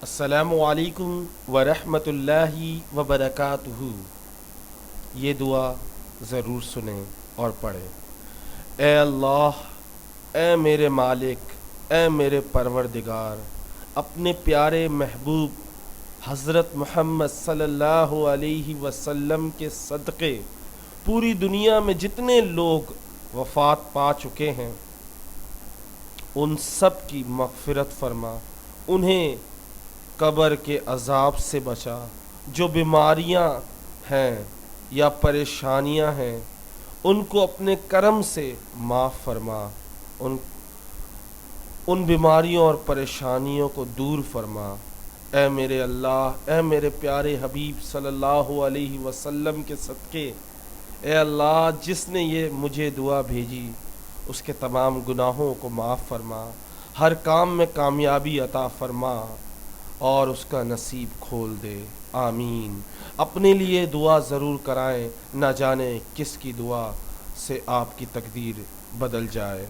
السلام علیکم ورحمۃ اللہ وبرکاتہ۔ یہ دعا ضرور سنیں اور پڑھیں۔ اے اللہ، اے میرے مالک، اے میرے پروردگار، اپنے پیارے محبوب حضرت محمد صلی اللہ علیہ وسلم کے صدقے پوری دنیا میں جتنے لوگ وفات پا چکے ہیں ان سب کی مغفرت فرما، انہیں قبر کے عذاب سے بچا، جو بیماریاں ہیں یا پریشانیاں ہیں ان کو اپنے کرم سے معاف فرما، ان بیماریوں اور پریشانیوں کو دور فرما۔ اے میرے اللہ، اے میرے پیارے حبیب صلی اللہ علیہ وسلم کے صدقے، اے اللہ جس نے یہ مجھے دعا بھیجی اس کے تمام گناہوں کو معاف فرما، ہر کام میں کامیابی عطا فرما اور اس کا نصیب کھول دے، آمین۔ اپنے لیے دعا ضرور کرائیں، نہ جانے کس کی دعا سے آپ کی تقدیر بدل جائے۔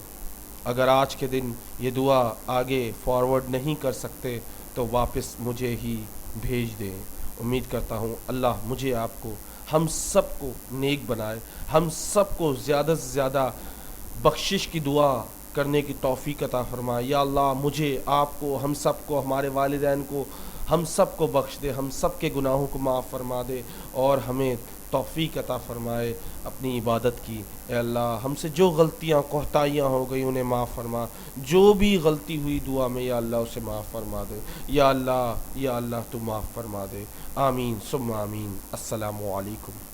اگر آج کے دن یہ دعا آگے فارورڈ نہیں کر سکتے تو واپس مجھے ہی بھیج دیں۔ امید کرتا ہوں اللہ مجھے آپ کو، ہم سب کو نیک بنائے، ہم سب کو زیادہ سے زیادہ بخشش کی دعا کرنے کی توفیق عطا فرمائے۔ یا اللہ مجھے، آپ کو، ہم سب کو، ہمارے والدین کو، ہم سب کو بخش دے، ہم سب کے گناہوں کو معاف فرما دے اور ہمیں توفیق عطا فرمائے اپنی عبادت کی۔ اے اللہ ہم سے جو غلطیاں کوتاہیاں ہو گئی انہیں معاف فرما، جو بھی غلطی ہوئی دعا میں یا اللہ اسے معاف فرما دے، یا اللہ تو معاف فرما دے، آمین ثم آمین۔ السلام علیکم۔